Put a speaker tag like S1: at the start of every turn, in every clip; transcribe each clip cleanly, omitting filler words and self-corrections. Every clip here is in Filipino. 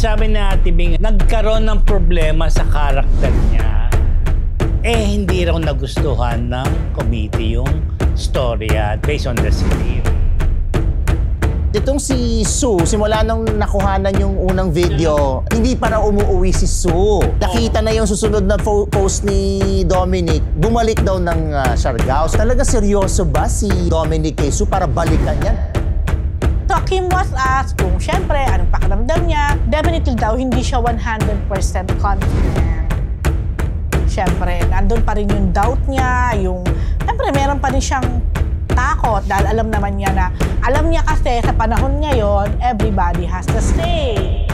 S1: sabi na Ate Bing, nagkaroon ng problema sa karakter niya. Hindi raw nagustuhan ng committee yung storya based on the script.
S2: Itong si Sue, simula nung nakuhanan yung unang video, hindi pa raw umuwi si Sue. Nakita na yung susunod na post ni Dominic, bumalik daw ng Siargao. Talaga seryoso ba si Dominic kay Sue para balikan yan?
S3: So Kim was asked kung syempre anong pakiramdam niya. Definitely daw hindi siya 100% confident. Syempre, nandun pa rin yung doubt niya, syempre meron pa rin siyang takot dahil alam naman niya na, alam niya kasi sa panahon ngayon, everybody has to stay.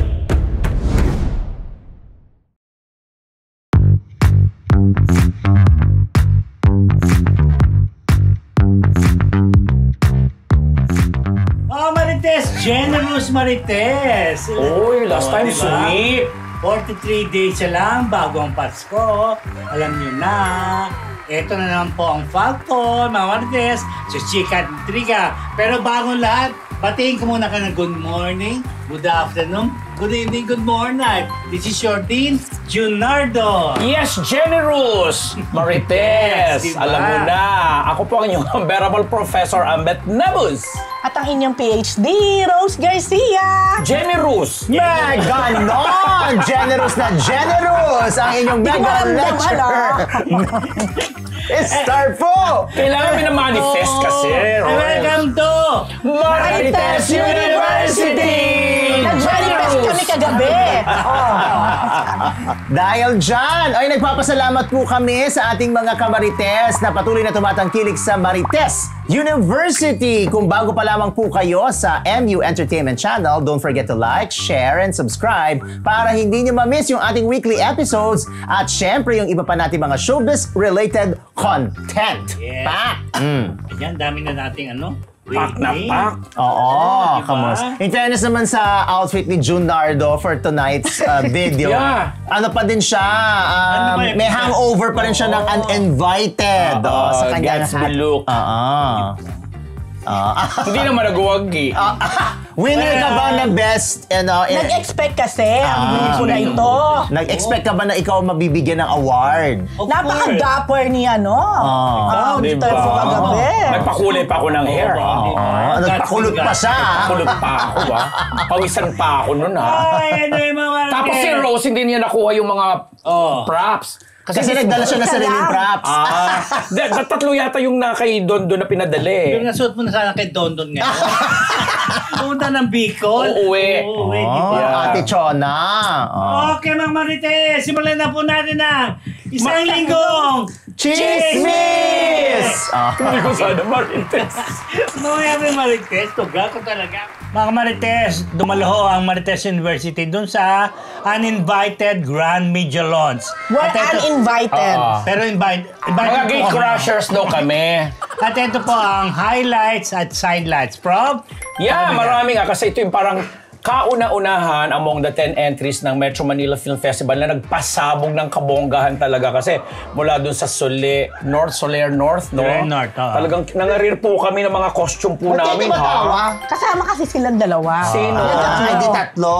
S1: Oh, Marites! Generous Marites!
S4: Uy, last time
S1: diba?
S4: sweet.
S1: 43 days siya lang bago ang Pasko. Alam niyo na. Ito na naman po ang Falcon, mga Marites, si Chika at Trika. Pero bagong lahat, batiin ko muna ka ng good morning, good afternoon, good evening, good morning. This is your Dean, Junardo.
S4: Yes, generous! Marites!
S1: Yes, diba?
S4: Alam mo na, ako po ang inyong unbearable Professor Ambet Nebus.
S3: At ang inyong PhD, Rose Garcia.
S4: Generous!
S2: Ganon! Generous na generous! Ang inyong mega lecturer! Start po!
S4: Kailangan minamanifest kasi.
S1: Welcome to
S4: Marites University!
S3: Nag-manifest kami kagabi.
S2: Dahil dyan, ay nagpapasalamat po kami sa ating mga kamarites na patuloy na tumatangkilik sa Marites University. Kung bago pa lamang po kayo sa MU Entertainment Channel, don't forget to like, share, and subscribe para hindi nyo ma-miss yung ating weekly episodes at syempre yung iba pa natin mga showbiz-related content.
S1: Yes.
S2: Pa!
S1: Ayan, dami na nating
S4: Pak na pak.
S2: Oo,
S1: Diba?
S2: kamos. In fairness naman sa outfit ni Junardo for tonight's video,
S4: Yeah.
S2: ano pa din siya,
S1: Ano ba yun?
S2: may hangover pa rin siya ng uninvited. Sa kanyang
S4: Gatsby look. Hindi naman nagwagi.
S2: Winner ka ba ng best,
S3: Nag-expect kasi ang grupo na ito.
S2: nag-expect ka ba na ikaw mabibigyan ng award?
S3: Napaka-dapper ni
S4: Diba?
S3: Dito po kagabi.
S4: Nagpakulay pa ako ng hair.
S2: Nagpakulot pa siya.
S4: Nagpakulot pa ako, Pawisan pa ako nun,
S1: Ay, ano yung mga
S4: Tapos si Rose, hindi niya nakuha yung mga props.
S2: Kasi nagdala siya ng sariling props.
S4: Tatlo yata yung kay Don na pinadali.
S1: Yung nasuot mo na sana kay Dondon ngayon. Pumunta ng Bicol.
S4: Uuwi.
S1: Uuwi, di ba?
S2: Ate Chona.
S1: Okay, mga Marites, simulan na po natin ang isang linggong
S2: Chismis!
S4: Hindi ko sana Marites.
S1: Mga Marites, tuga ko talaga. Mga Marites, dumalaho ang Marites University dun sa uninvited Grand Media Launch.
S3: We're uninvited.
S1: Pero invited
S4: Mga gate
S1: po kami.
S4: crushers daw kami.
S1: At ito po ang highlights at sidelights. Prof?
S4: Yeah, marami nga kasi ito yung parang kauna-unahan among the 10 entries ng Metro Manila Film Festival na nagpasabog ng kabonggahan talaga kasi mula dun sa Soler North, no?
S1: Soler North,
S4: Talagang nangarir po kami ng mga costume po namin, ha?
S3: Kasama kasi silang dalawa.
S4: Sino?
S2: Hindi tatlo.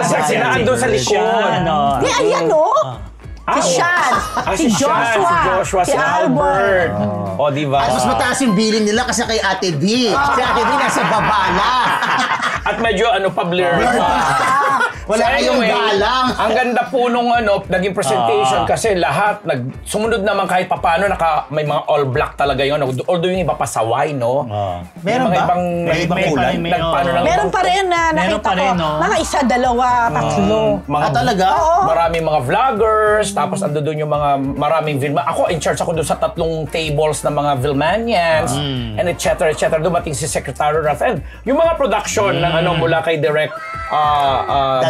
S4: Sila andun sa likod.
S3: Di, ayan Si Sean, si Joshua,
S4: si Albert. O, di ba?
S2: At mas mataas yung billing nila kasi kay Ate D. Si Ate D nasa baba na.
S4: At medyo pa-blur pa.
S2: Wala kayong galang.
S4: Ang ganda po nung naging presentation kasi lahat sumunod naman kahit papano may mga all black talaga yun. Although yung iba pasaway, no?
S2: Meron
S4: mga
S2: ba? May ibang kulay?
S3: Meron pa rin na nakita ko. Mga isa, dalawa, tatlo.
S2: Talaga?
S4: Maraming mga vloggers, tapos ando doon yung mga maraming Vilma. Ako, in charge ako doon sa 3 tables ng mga Vilmanians, and etc. Dumating si Secretary Rafael. Yung mga production ng mula kay Direct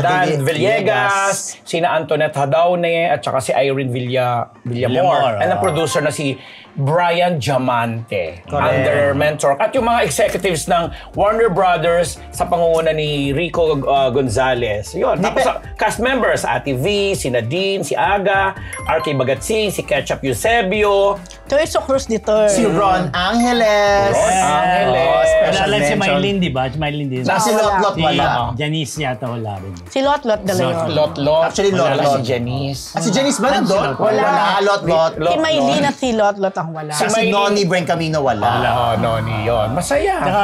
S4: Dan Villegas, sina Antoinette Hadaune, at saka si Irene Villamor. And ang producer na si Brian Diamante
S2: Correct.
S4: under mentor. At yung mga executives ng Warner Brothers sa pangunguna ni Rico Gonzalez. Yun. Tapos cast members, Ate V, si Nadine, si Aga, RK Bagatsing, si Ketchup Eusebio,
S3: Terzo Cruz dito.
S2: Si Ron Angeles.
S4: Ron Angeles.
S2: Special
S1: Wala lang si
S2: mention.
S1: Mylene, di ba? Si Mylene din.
S2: Si Lot wala.
S1: Janice yata wala rin.
S3: Si Lot de Leon.
S4: Lot.
S2: Actually,
S4: Wala
S2: Lot.
S4: si Janice.
S2: Si Janice ba nandun?
S3: Wala.
S2: Lot.
S3: Si Maylene at si Lot ang wala.
S2: Si
S4: Maylene.
S2: Noni Buencamino wala.
S4: Oh, Noni yun. Masaya.
S1: Saka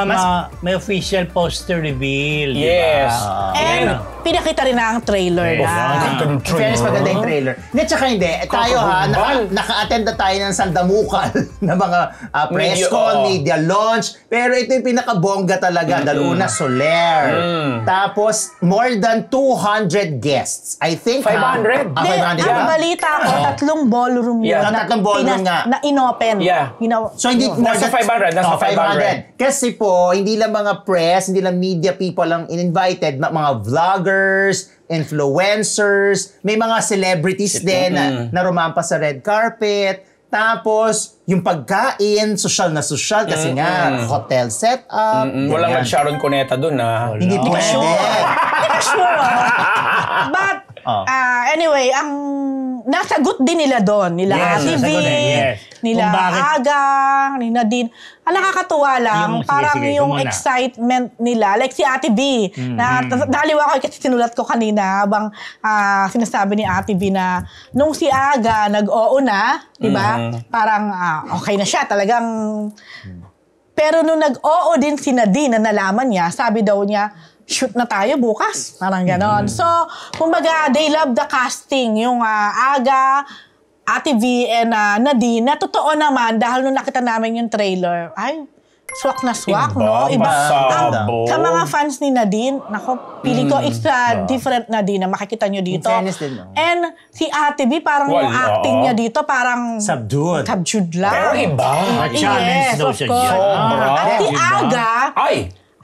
S1: may official poster reveal, di ba?
S4: Yes.
S3: And pinakita rin na ang trailer na.
S2: In fairness, maganda yung trailer. Hindi, tsaka hindi. Tayo ha,
S4: Kakabumbal.
S2: naka-attend na tayo ng sandamukal na mga press
S4: Media,
S2: con,
S4: oo.
S2: media launch. Pero ito yung pinakabongga talaga. Dahil una, Soler. Tapos, more than 200 guests. I think
S4: 500.
S2: 500
S3: Ang
S2: ba?
S3: balita ko, 3 ballroom yun.
S4: Yeah.
S2: Tatlong ballroom nga.
S3: Na inopen.
S4: Yeah.
S2: So hindi
S3: Yun.
S4: Nasa 500, nasa 500.
S2: Kasi po, hindi lang mga press, hindi lang media people ang in-invited, mga vloggers, influencers, may mga celebrities din na rumampas sa red carpet. Tapos, yung pagkain, social na social kasi nga, hotel setup.
S4: Walang
S2: ganyan.
S4: Sharon Cuneta dun na.
S2: Hindi pwede.
S3: Sure. But, anyway, ang nasagot din nila doon. Nila
S1: Yes,
S3: Ate V,
S1: nasagot din, yes.
S3: nila
S1: Kung bakit-
S3: Aga, ni Nadine. Ang nakakatuwa lang,
S1: Sige,
S3: parang
S1: sige,
S3: yung
S1: ikaw muna.
S3: excitement nila. Like si Ate V, na daliw ako kasi sinulat ko kanina habang sinasabi ni Ate V na nung si Aga nag-oo na, di ba? Parang okay na siya, talagang... Pero nung nag-oo din si Nadine na nalaman niya, sabi daw niya, shoot na tayo bukas. Parang ganon. So, kumbaga, they love the casting. Yung Aga, Ate V, and Nadine, na totoo naman, dahil nung nakita namin yung trailer, ay, swak na swak, no?
S4: Iba,
S3: Ang-
S4: masabog.
S3: sa mga fans ni Nadine, nako, feeling ko it's a different Nadine na makikita nyo dito.
S2: In fairness din, no?
S3: And si Ate V, parang
S4: Well,
S3: yung acting
S4: oo.
S3: niya dito, parang
S2: Subdued.
S3: lang.
S4: Pero iba.
S1: Challenge daw
S3: of
S1: siya
S3: course.
S1: dyan.
S4: Sobra.
S3: At si
S1: Diba?
S3: Aga,
S4: Ay!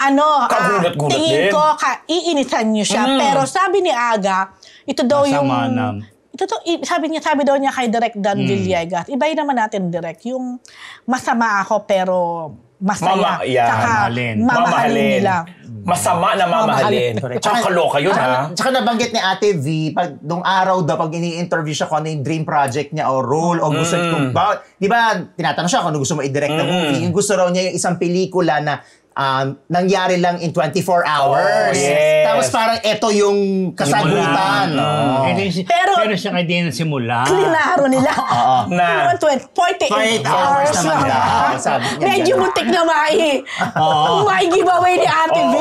S4: Kagulat-gulat
S3: tingin
S4: din.
S3: ko, iinitan niyo siya. Pero sabi ni Aga, ito daw yung...
S1: Masama na.
S3: Ito to, sabi daw niya kay Direk Dan Villegas, ibahin naman natin, Direk, yung masama ako pero masaya. Saka mamahalin nila.
S4: Masama na mamahalin. Tsaka kaloka yun, ha?
S2: Tsaka nabanggit ni Ate V, pag nung araw daw, pag ini-interview siya kung ano yung dream project niya o role o gusto kung di ba, tinatanong siya kung ano gusto mo i-direct na movie. Yung gusto raw niya yung isang pelikula na nangyari lang in 24 hours.
S4: yes.
S2: Tapos parang ito yung kasagutan. No?
S3: Pero-
S1: Pero siya kay din simula.
S3: Klinaro nila.
S4: Na.
S3: 48
S2: 48 hours naman daw, sabi niya
S3: Medyo
S2: dyan.
S3: muntik na may giveaway ni Ate V.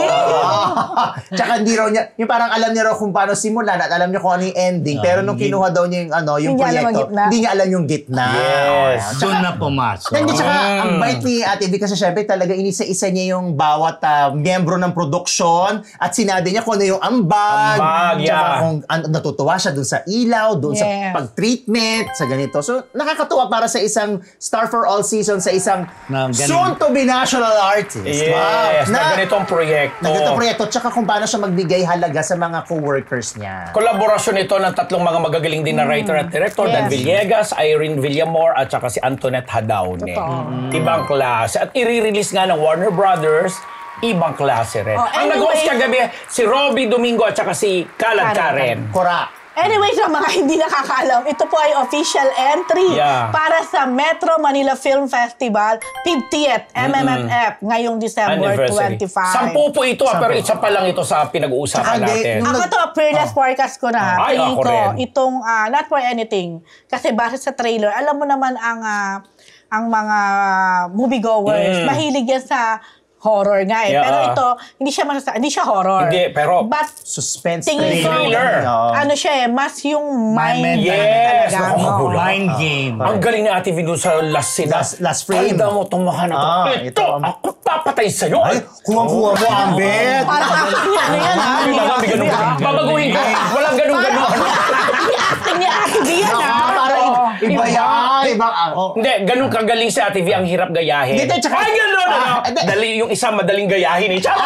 S2: Tsaka hindi raw niya, yung parang alam niya raw kung paano simulan at alam niya kung ano yung ending. Pero nung kinuha daw niya yung, yung
S3: Hindi alam ang
S2: proyekto,
S3: gitna.
S2: hindi niya alam yung gitna.
S4: Yes.
S1: Doon na pumasok.
S2: Hindi, tsaka ang bait ni Ate V kasi syempre talaga inisa-isa niya yung bawat miyembro ng production at sinabi niya kung ano yung ambag.
S4: Ambag,
S2: Tsaka
S4: yeah.
S2: kung natutuwa siya dun sa ilaw, dun sa
S3: Yes.
S2: pag-treatment, sa ganito. So, nakakatuwa para sa isang Star for All Season, sa isang
S1: Na ganun.
S2: soon-to-be national artist.
S4: Yes, na ganitong proyekto.
S2: Na ganitong proyekto. Tsaka kung paano siya magbigay halaga sa mga co-workers niya.
S4: Kolaborasyon ito ng tatlong mga magagaling din na writer at director, Dan
S3: Yes.
S4: Villegas, Irene Villamor, at saka si Antoinette Hadaune. Ibang klase. At i-release nga ng Warner Brothers, ibang klase rin.
S3: Oh,
S4: Ang
S3: anyway-
S4: nag-host kagabi, si Robbie Domingo at saka si Kalad Karen.
S2: Kora.
S3: Anyway, sa mga hindi nakakaalam, ito po ay official entry
S4: Yeah.
S3: para sa Metro Manila Film Festival 50th MMFF ngayong December 25.
S4: 10 po ito, pero isa pa lang ito sa pinag-uusapan
S2: Tsaka hindi,
S4: natin.
S3: Ako to, fearless forecast ko na.
S4: Ay,
S3: Tingin
S4: ako
S3: ko,
S4: rin.
S3: itong not for anything. Kasi base sa trailer, alam mo naman ang mga moviegoers, mahilig yan sa horror nga eh.
S4: Yeah.
S3: Pero ito, hindi siya horror.
S4: Hindi, pero-
S3: But
S2: Suspense
S3: tingin ko,
S4: thriller.
S3: ano siya eh, mas yung mind.
S4: Yes,
S3: talaga,
S4: nakakagulat.
S1: Mind game.
S4: Ang galing ni Ate Vino sa last scene.
S2: Last frame.
S4: Tanda mo tumahan na to.
S2: ito.
S4: Ito, ako papatay sa'yo.
S2: Ay, kuha-kuha mo, Ambet.
S3: Parang ano yan, ha?
S4: Babaguhin ko. Walang ganun-ganun.
S3: Acting ni Ate V yan, ha?
S2: Parang iba yan. Iba.
S4: Hindi, ganun kagaling si Ate V, ang hirap gayahin.
S2: Hindi, tsaka-
S4: Ay, ganun!
S2: Hindi.
S4: Dali, yung isa madaling gayahin eh. Tsaka!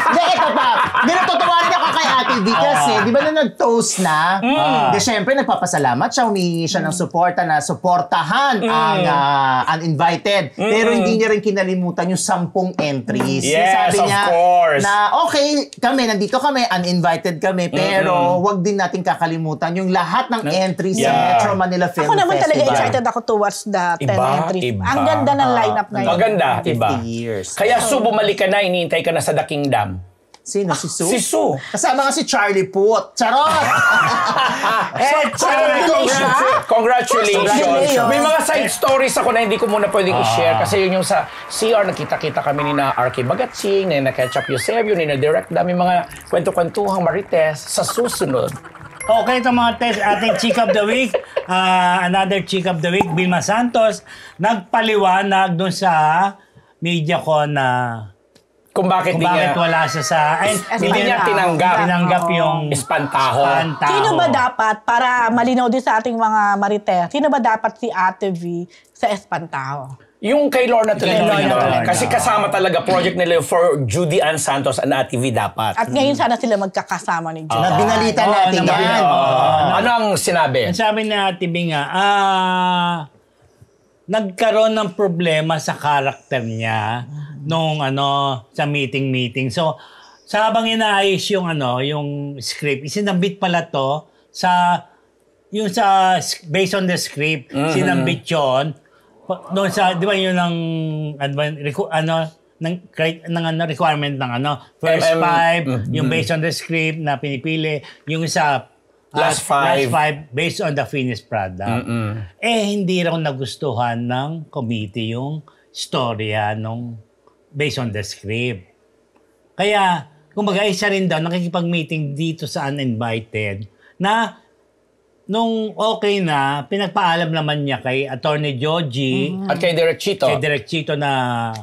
S2: Hindi, ito pa. Hindi, natutuwa rin ako kay Ate V Ivy kasi, di ba na nag-toast na? Di syempre, nagpapasalamat siya, humingi siya ng suporta na suportahan ang uninvited. Pero hindi niya rin kinalimutan yung 10 entries.
S4: Yes,
S2: Sabi
S4: of
S2: niya
S4: course.
S2: na okay, nandito kami, uninvited kami, pero wag din natin kakalimutan yung lahat ng entries sa Metro Manila Film
S3: Ako naman
S2: Festival.
S3: talaga excited ako towards the 10 entries. Ang ganda ng lineup na yun.
S4: Maganda, iba.
S2: 50 years.
S4: Kaya Sue, bumalik ka na, iniintay ka na sa The Kingdom.
S2: Sino? Si Sue?
S4: Si Sue.
S2: Kasama nga si Charlie Puth. Charot!
S3: Congratulations.
S4: Congratulations. May mga side stories ako na hindi ko muna pwedeng i-share kasi yun yung sa CR, nakita-kita kami ni na RK Bagatsing, ni na Ketchup Eusebio, ni na Direct Dami mga kwento-kwentuhang marites sa susunod.
S1: Okay, ito mga test, ating Chick of the Week. Another Chick of the Week, Vilma Santos, nagpaliwanag dun sa media ko na
S4: Kung bakit
S1: wala siya sa...
S4: hindi niya
S1: tinanggap yung
S4: espantaho.
S3: Sino ba dapat, para malinaw din sa ating mga marites, sino ba dapat si Ate V sa Espantaho?
S4: Yung kay Lorna Tolentino.
S1: Lorna.
S4: Kasi kasama talaga project nila for Judy Ann Santos and Ate V dapat.
S3: At ngayon sana sila magkakasama ni Judy.
S2: Na binalita natin yan.
S4: Ano ang sinabi?
S1: Ang sabi ni Ate B nga, nagkaroon ng problema sa karakter niya nung sa meeting. So, sa habang inaayos yung script, isinambit pala to based on the script, sinambit yun. Doon sa, di ba yun ang requirement ng first 5, yung based on the script na pinipili, yung sa
S4: last 5
S1: based on the finished product. Hindi raw nagustuhan ng committee yung storya nung based on the script. Kaya, kumbaga, isa rin daw nakikipag-meeting dito sa uninvited na nung okay na, pinagpaalam naman niya kay Attorney Joji
S4: at kay Direk Chito.
S1: Kay Direk Chito na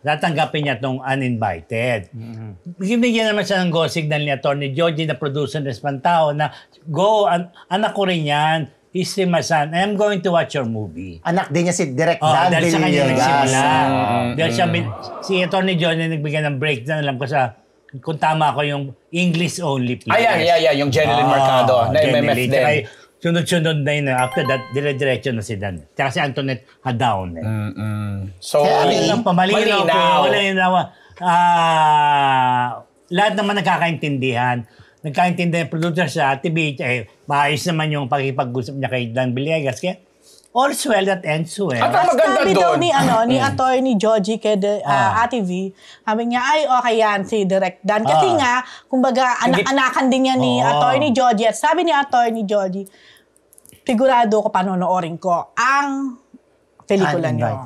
S1: tatanggapin niya itong uninvited. Binigyan naman siya ng go signal ni Attorney Joji na producer ng Espantaho na anak ko rin yan. He's my son. I'm going to watch your movie.
S2: Anak din niya si Direk Dan
S1: dahil sa kanya nagsimula.
S2: Villegas.
S1: Dahil siya, si Attorney Joji nagbigay ng breakdown. Alam ko kung tama ko yung English only please.
S4: Ayan, yung Jeneline Mercado na MMF din.
S1: Tsaka sunod-sunod na yun. After that, dire-diretso na si Dan. Tsaka si Antoinette Hadaon.
S4: So,
S1: malinaw. Lahat naman nagkakaintindihan. Nagkaintindihan yung producer sa TV. Maayos naman yung pakipag-usap niya kay Dan Villegas. Kaya, all's well that ends well.
S4: At ang maganda
S3: Sabi daw
S4: doon.
S3: ni Attorney Joji kay Ate V, sabi niya, ay okay yan si Direk Dan. Kasi nga, kumbaga, anak-anakan din niya ni Attorney Joji. At sabi ni Attorney Joji, sigurado ko panonoorin ko ang pelikula niyo.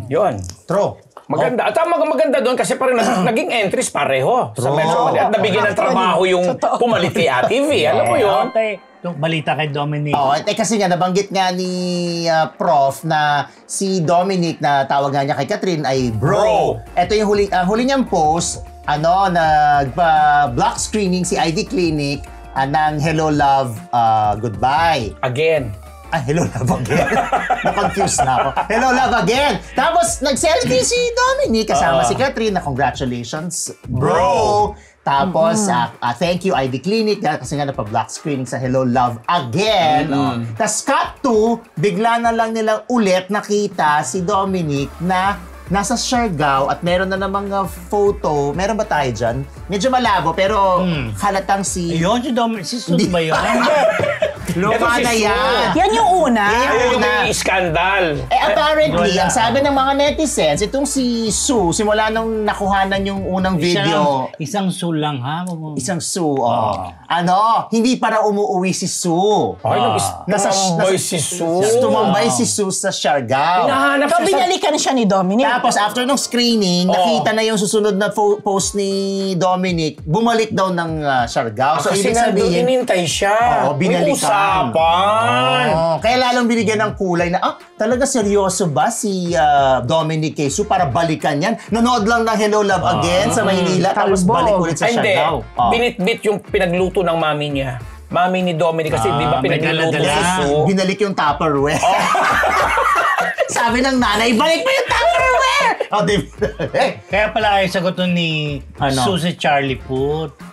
S4: Yun.
S2: True.
S4: Maganda. At ang maganda doon kasi parang naging entries pareho sa Metro Manila. At nabigyan ng trabaho yung pumalit kay Ate V. Alam mo yun?
S1: Okay. Itong balita kay Dominic.
S2: Kasi nga, nabanggit nga ni Prof na si Dominic, na tawag nga niya kay Catherine, ay bro. Ito yung huli niyang post, nagpa-block screening si ID Clinic ng Hello Love, Goodbye.
S4: Again.
S2: Hello Love Again. Na-confused na ako. Hello Love Again. Tapos, nag-selfie si Dominic kasama si Catherine na congratulations, bro. Tapos, thank you ID Clinic kasi nga napag-block screening sa Hello Love Again. Tapos, cut to, bigla na lang nilang ulit nakita si Dominic na nasa Siargao at meron na namang photo. Meron ba tayo dyan? Medyo malabo pero halatang si...
S1: Ayun, si Dominic. Si Sus ba yun?
S2: Luma na yan.
S3: Yan yung una.
S4: Yung may skandal.
S2: Apparently, ang sabi ng mga netizens, itong si Sue, simula nung nakuhanan yung unang video.
S1: Isang Sue lang, ha?
S2: Isang Sue, hindi para umuwi si Sue.
S4: Tumambay si Sue.
S2: Tumambay si Sue sa Siargao.
S3: So, binalikan siya ni Dominic.
S2: Tapos, after nung screening, nakita na yung susunod na post ni Dominic, bumalik daw ng Siargao. So,
S4: kasi
S2: ibig sabihin,
S4: inintay siya.
S2: binalikan. Kaya lalong binigyan ng kulay na, talaga seryoso ba si Dominic kay Sue para balikan yan? Nanood lang ng Hello Love Again sa Maynila, tapos balik ulit sa Siargao.
S4: Binitbit yung pinagluto ng mami niya. Mami ni Dominic kasi di ba pinagluto si Sue?
S2: Binalik yung Tupperware. Sabi ng nanay, balik mo yung Tupperware!
S1: Kaya pala ay sagot ni Susie Charlie Puth.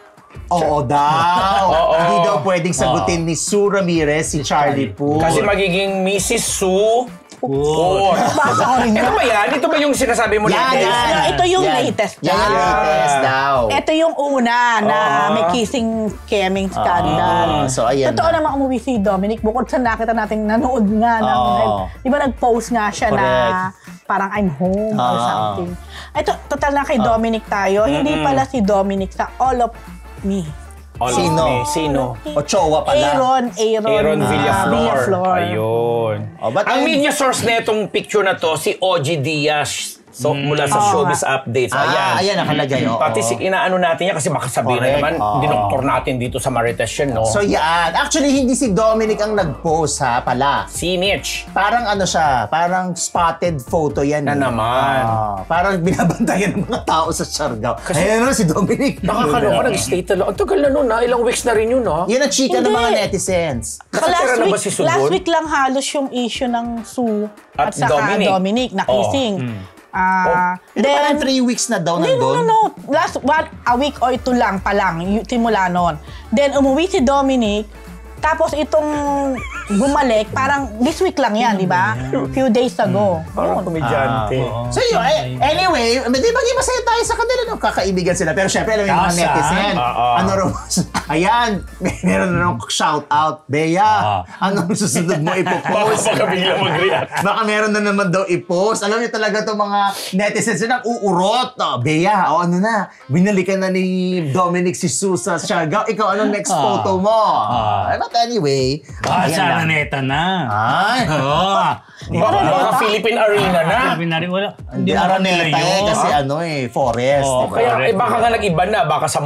S2: Oo daw.
S4: Oo.
S2: Hindi daw pwedeng sagutin ni Sue Ramirez si Charlie Puth.
S4: Kasi magiging Mrs. Sue Puth.
S3: Basa ko rin
S4: Ito
S3: yun.
S4: ba yan? Ito ba yung sinasabi mo
S2: Yan,
S4: latest?
S2: yan.
S3: Ito yung
S2: Yan.
S3: latest
S2: Yan yung
S3: daw.
S2: latest daw.
S3: Ito yung una na may kissing keming scandal.
S2: So, ayan
S3: Totoo
S2: na.
S3: naman umuwi si Dominic bukod sa nakita natin nanood nga ng di ba nag-post nga siya na parang I'm home or something. Ito, total na kay Dominic tayo. Hindi pala si Dominic sa All of Me.
S2: Sino?
S4: Sino?
S2: Ochoa pala.
S4: Aaron Villaflor. Ayun.
S2: Oh, but
S4: Ang media source na itong picture na to, si OG Diaz. So, mula sa Showbiz Updates.
S2: Ayan nakalagay.
S4: Pati inaano natin yan kasi baka sabihin na
S2: Correct.
S4: naman, dinoktor natin dito sa Marites yan, no?
S2: So yan. Actually, hindi si Dominic ang nag-post ha pala.
S4: Si Mitch.
S2: Parang ano siya, parang spotted photo yan.
S4: Na naman.
S2: Parang binabantayan ng mga tao sa Siargao. Ayan na si Dominic.
S4: Nakakaloka, nag-stay talaga. Ang tagal na nun, ha? Ilang weeks na rin yun, ha?
S2: Yan ang chika ng
S3: Hindi.
S2: mga netizens.
S4: Nakatira na ba si Sue
S3: last
S4: doon?
S3: week lang halos yung issue ng Sue
S4: At
S3: at saka
S4: Dominic.
S3: Dominic na kissing.
S2: Ito parang 3 weeks na daw nandun.
S3: No. Last a week or 2 lang pa lang, simula nun. Then umuwi si Dominic, tapos itong bumalik, parang this week lang yan, di ba? Few days ago.
S4: Parang komedyante.
S2: So yun, anyway, di ba masaya tayo sa kanila, no? Kakaibigan sila. Pero syempre, alam mo yung mga
S1: Asa?
S2: netizen. Ano raw, ayan, meron na raw shout out. Bea, anong susunod mo ipopost?
S4: Baka bigla mag-react.
S2: Baka meron na naman daw i-post. Alam niyo talaga itong mga netizens na uurot. Oh, Bea, ano na, binalikan na ni Dominic si Sue sa Siargao. Ikaw, anong next photo mo? But anyway,
S1: Sa Araneta na.
S2: Ay,
S4: Baka Philippine Arena na.
S1: Binari, wala.
S2: Hindi Araneta kasi forest.
S1: Oo,
S2: diba?
S4: Kaya baka nga nag-iba na. Baka sa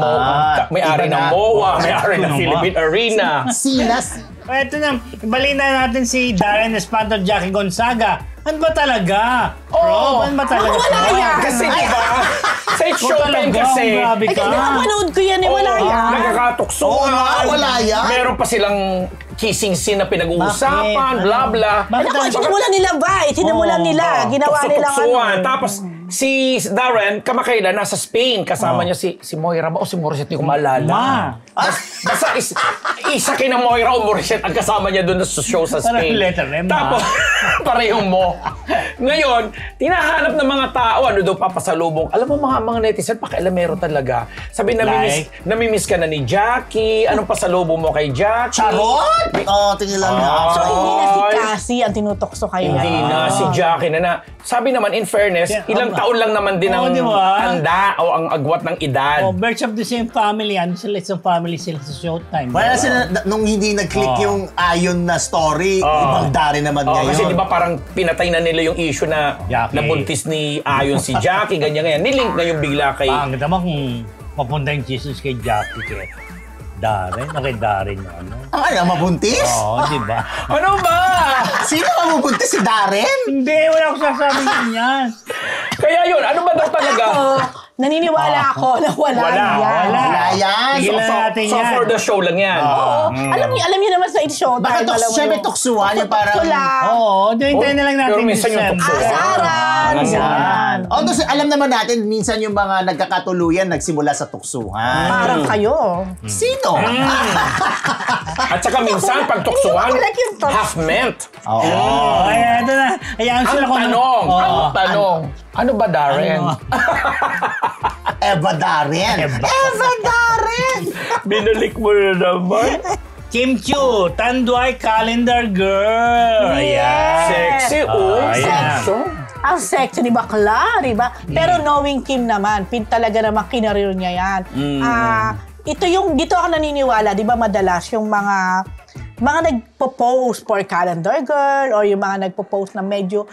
S4: may-ari
S2: iba
S4: ng
S2: na.
S4: MOA, may-ari ng
S1: Ano ba?
S4: Philippine Arena.
S2: Sinas.
S1: Ito na, balita natin si Darren Espanto, Jackie Gonzaga. Ano ba talaga?
S4: Oo.
S1: Ano ba talaga?
S3: Wala yan.
S4: Kasi diba, sa Showtime
S1: talaga,
S4: kasi,
S1: grabe
S3: Ay,
S1: ka.
S3: kasi nakapanood ko yan eh, wala yan.
S4: nagkakatuksuhan.
S2: Oo nga, wala yan.
S4: Meron pa silang kissing scene na pinag-uusapan,
S1: Bakit?
S4: bla bla.
S1: Bakit?
S3: Naku, sinimulan nila ba? Sinimulan nila. Ginawa nilang
S4: Tukso-tuksuhan.
S3: ano.
S4: Tapos, si Darren, kamakailan, nasa Spain. Kasama niya si Moira ba o si Morissette? Hindi ko maalala. Basta isa kina Moira o Morissette ang kasama niya doon sa show sa
S1: Parang
S4: Spain.
S1: letter M,
S4: Tapos, parehong mo. Ngayon, tinahanap ng mga tao, ano daw papasalubong. Alam mo mga netizen, pakialamero talaga. Sabi, namimiss ka na ni Jackie. Anong pasalubong mo kay Jackie?
S2: Charot! Tingin lang na.
S3: So, hindi na si Cassie ang tinutokso kayo.
S4: Hindi na, si Jackie na. Sabi naman, in fairness, ilang taon lang naman din ang
S1: diba?
S4: tanda o ang agwat ng edad.
S1: Birds of the same family. Ano sila? Isang family sila sa Showtime.
S2: Wala sila, nung hindi nag-click yung ayon na story, ibang Darren naman ngayon.
S4: Kasi di ba parang pinatay na nila yung issue na
S1: Jackie.
S4: nabuntis ni Ayon si Jackie, ganyan. Nilink na yung bigla kay...
S1: Pangit naman kung papunta yung Jesus kay Jackie kay Darren. Kay Darren yung ano.
S2: Ang mabuntis?
S1: Oo, di ba?
S4: Ano ba?
S2: Sino mabubuntis? Si Darren?
S1: Hindi, wala akong sasabi ganyan.
S4: Kaya yun, ano ba daw talaga?
S3: Naniniwala ako na wala yan.
S2: Wala yan.
S1: Tigilan na natin
S4: So
S1: yan.
S4: for the show lang yan.
S3: Oo. Alam niyo naman sa It's Showtime.
S2: Baka
S3: alam mo
S2: siyempre
S3: yun.
S2: tuksuhan yung parang...
S3: Tukso lang.
S1: Oo, hintayin na lang natin.
S4: Pero minsan yung
S1: December.
S4: tukso.
S3: Asaran.
S2: Yan. Although alam naman natin, minsan yung mga nagkakatuluyan nagsimula sa tuksuhan.
S3: Parang kayo.
S2: Sino?
S4: At saka minsan, pag tuksuhan,
S3: Like yung tukso.
S4: half meant.
S1: Oo, ay, ito na. Hayaan
S4: Ang
S1: sila kung
S4: tanong,
S1: Oo.
S4: ano ba Darren?
S1: Ano?
S2: Eva Darren. Eva Darren!
S4: Binalik mo na naman.
S1: Kim Chiu, Tanduay Calendar Girl. Ayan.
S4: Sexy, oh.
S1: Ayan.
S4: Sexy.
S3: Ang sexy ni bakla, di ba? Pero knowing Kim naman, talaga naman kinarir niya yan. Dito ako naniniwala, di ba madalas yung mga nagpo-post for calendar girl or yung mga nagpo-post na medyo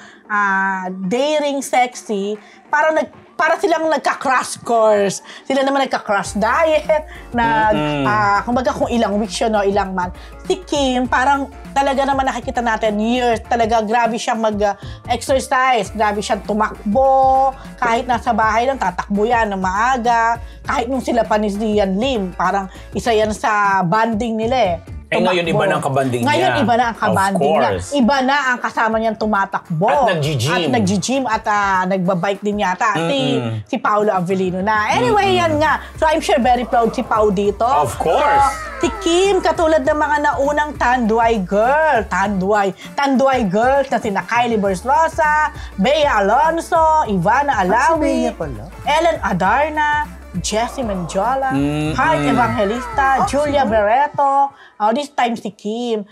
S3: daring sexy, para silang nagka-crash course. Sila naman nagka-crash diet, kumbaga kung ilang weeks yun o ilang month. Si Kim, parang talaga naman nakikita natin, years, talaga grabe siyang mag-exercise, grabe siyang tumakbo, kahit nasa bahay lang, tatakbo yan ng maaga, kahit nung sila pa ni Zian Lim, parang isa yan sa banding nila eh.
S4: ngayon iba na ang kabanding niya.
S3: Ngayon iba na ang kabanding niya.
S4: Of course.
S3: Iba na ang kasama niyang tumatakbo.
S4: At nag-gym.
S3: At nagbabike din yata. Si Paolo Avellino na. Anyway, yan nga. So I'm sure very proud si Pao dito.
S4: Of course.
S3: Si Kim, katulad ng mga naunang Tanduay girls na sina Kylie Rosa, Bea Alonso, Ivana Alawi,
S2: Bea pala.
S3: Ellen Adarna, Jessie Menjola, Heart Evangelista, Julia Barreto, this time si Kim.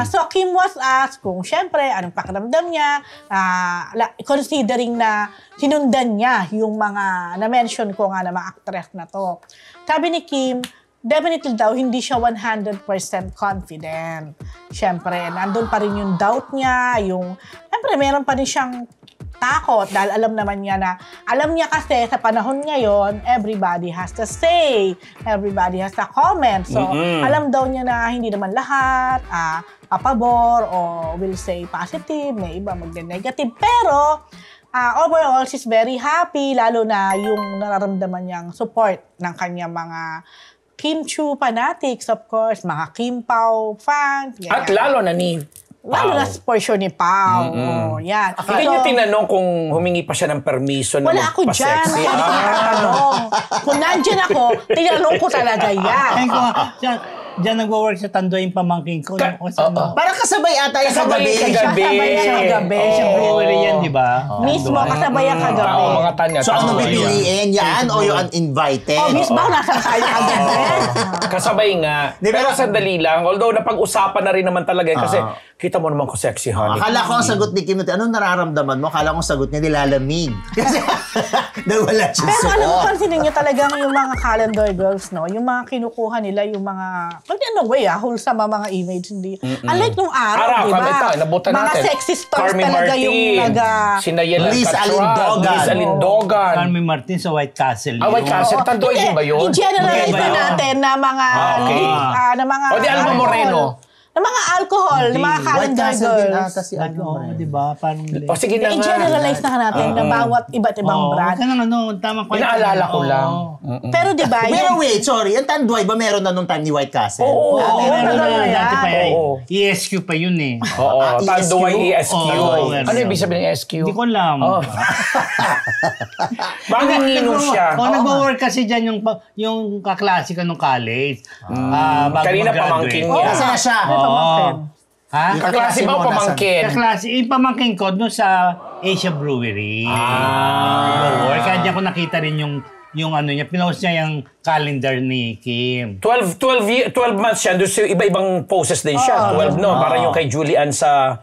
S3: So Kim was asked kung syempre anong pakiramdam niya, considering na sinundan niya yung mga na-mention ko nga na mga actress na to. Sabi ni Kim, definitely daw, hindi siya 100% confident. Siyempre, nandun pa rin yung doubt niya, siyempre, meron pa rin siyang takot dahil alam naman niya alam niya kasi sa panahon ngayon, everybody has to say, everybody has to comment. So, alam daw niya na hindi naman lahat, papabor o will say positive, may iba mag-negative. Pero, overall, she's very happy, lalo na yung nararamdaman niyang support ng kanyang mga Kim Chiu fanatics, of course, mga Kim Pao fans. Ganyan.
S4: At lalo na ni
S3: Lalo na portion ni Pao. Yan.
S4: Hindi niyo tinanong kung humingi pa siya ng permiso na
S3: wala ako dyan.
S4: magpa-sexy.
S3: Kung nandyan ako, tinanong ko talaga yan.
S1: Ayun ko, diyan nagwo-work sa Tanduay yung pamangkin ko.
S2: Parang kasabay ata yung kagabi.
S3: Kasabay yan kagabi.
S1: Sa brewery yan, di ba?
S3: Mismo, kasabay yan kagabi.
S4: Oo, mga tanya.
S2: So ano pipiliin? Yan o yung uninvited?
S3: Mismo, nasa tayo kagabi.
S4: Kasabay nga. Pero sandali lang. Although napag-usapan na rin naman talaga kasi kita mo naman ko sexy, honey.
S2: Akala ko ang sagot ni Kim, anong nararamdaman mo? Akala ko ang sagot niya nilalamig. Kasi nawala siya
S3: Pero
S2: suot.
S3: alam mo, pansinin nyo talagang yung mga calendar girls, no? Yung mga kinukuha nila, yung mga, in a way, wholesome mga image. Hindi. Unlike nung araw, di ba?
S4: Nabutan
S3: Mga
S4: natin.
S3: sexy stars
S4: Carmi
S3: talaga
S4: Martin,
S3: yung
S4: Sinayela
S2: Liz
S4: Catran, Liz Alindogan.
S1: Carmi Martin sa White Castle.
S4: White Castle. Tanduay din ba yun?
S3: I-generalize
S1: Hindi ba
S3: na
S1: yun?
S3: natin na mga, na mga,
S4: O di Alma Moreno.
S3: na mga alcohol, na mga
S2: White
S3: calendar
S2: Castle din
S3: girls.
S2: ata si Alma Moreno.
S1: di ba? Parang
S4: O sige na nga.
S3: I-generalize na natin na bawat iba't ibang brand.
S1: Tama ko.
S4: Inaalala ko lang.
S3: Pero di ba,
S2: Pero wait, sorry. Ang Tanduay ba meron na nung time ni White Castle?
S4: Oo.
S1: Meron
S3: meron
S1: na
S3: na
S1: dati pa yan.
S4: Oo.
S1: ESQ pa yun eh.
S4: Oo. Tanduay ESQ.
S1: Oo,
S4: Ano ibig sabihin ng ESQ?
S1: Hindi ko alam.
S4: Manginginom siya.
S1: Nag-work kasi dyan yung kaklase ko nung college. Bago
S4: Kanina
S1: mag-graduate.
S4: pamangkin niya.
S2: Kasi na siya.
S1: Ha?
S4: Kaklase ba o pamangkin?
S1: Kaklase, yung pamangkin ko doon sa Asia Brewery. Nag-work. Kaya dyan ko nakita rin yung ano niya, pinost niya yung calendar ni Kim.
S4: 12 months siya. Doon iba-ibang poses din siya. 12, no? Para yung kay Julian sa...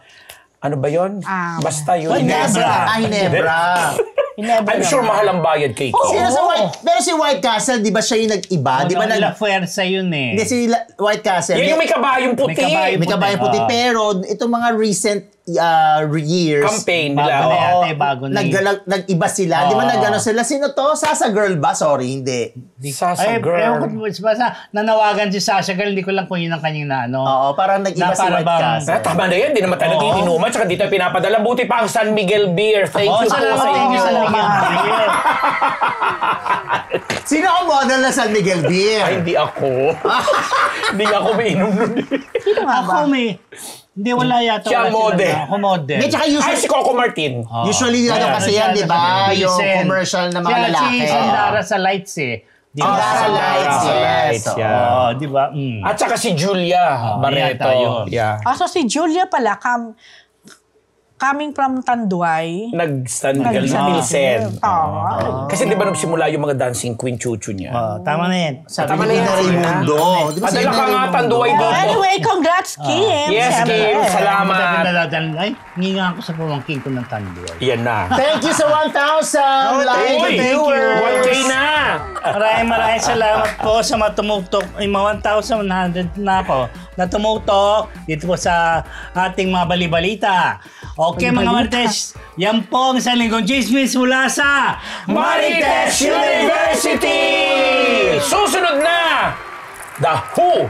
S4: Ano ba yun? Basta yun.
S2: Ginebra. Ginebra.
S4: I'm sure mahal ang bayad kay Kim.
S2: Sino sa pero si White Castle, di ba siya yung nag-iba? Di ba
S1: La Fuerza yun eh.
S2: Hindi, si White Castle.
S4: Yan yung may kabayong puti.
S2: May kabayang puti. Pero itong mga recent years,
S4: Campaign nila.
S1: Bago na
S2: nag-iba sila. Di ba nag-ano sila? Sino to? Sasa Girl ba? Sorry, hindi.
S4: Sasa Girl.
S1: Basta nanawagan si Sasha Girl, hindi ko lang kung yun ang kanyang naano.
S2: Oo, parang nag-iba si White Castle.
S4: Tama na yan. Di naman tayo nag-iinuman. Tsaka dito pinapadala. Buti pa ang San Miguel Beer. Thank you po sa inyo.
S2: Sino ang model na San Miguel Beer?
S4: Ay, hindi ako. Hindi ako mainom nun.
S3: sino nga ba?
S1: Ako may... Hindi, wala yata.
S4: Siya ang model.
S1: Ako model.
S2: Hindi, tsaka
S4: Ay,
S2: usually,
S4: si Coco Martin.
S2: usually ano kasi yan, di ba? Yung commercial na mga lalaki.
S1: Si Sandara sa Lights eh. Di ba?
S2: Sa Lights, yes.
S1: Oo, di ba?
S4: At saka si Julia Barreto.
S1: yata yun.
S4: Yeah.
S3: So si Julia pala, coming from Tanduay.
S4: Nag-San Miguel sa Pilsen.
S3: Tama.
S4: Kasi di ba nagsimula yung mga dancing queen chuchu niya?
S1: Tama na yan.
S2: Sabi
S4: Tama
S2: ni
S4: na yan,
S2: Raimundo. Di ba si
S4: Padala ka nga,
S2: Raimundo?
S4: Tanduay dito.
S3: Anyway, congrats, Kim.
S4: Yes,
S3: Siyempre.
S4: Kim. Salamat.
S1: Ay, nginga ako sa pamangkin ko ng Tanduay.
S4: Yan na.
S2: Thank you sa 1,000 live
S4: Uy,
S2: viewers.
S4: 1K na.
S1: Maraming salamat po sa mga tumutok. Ay, mga 1,100 na ako na tumutok dito po sa ating mga balibalita. Okay, mga Marites, yan po ang isang linggong chismis mula sa
S4: Marites University! Susunod na, The Who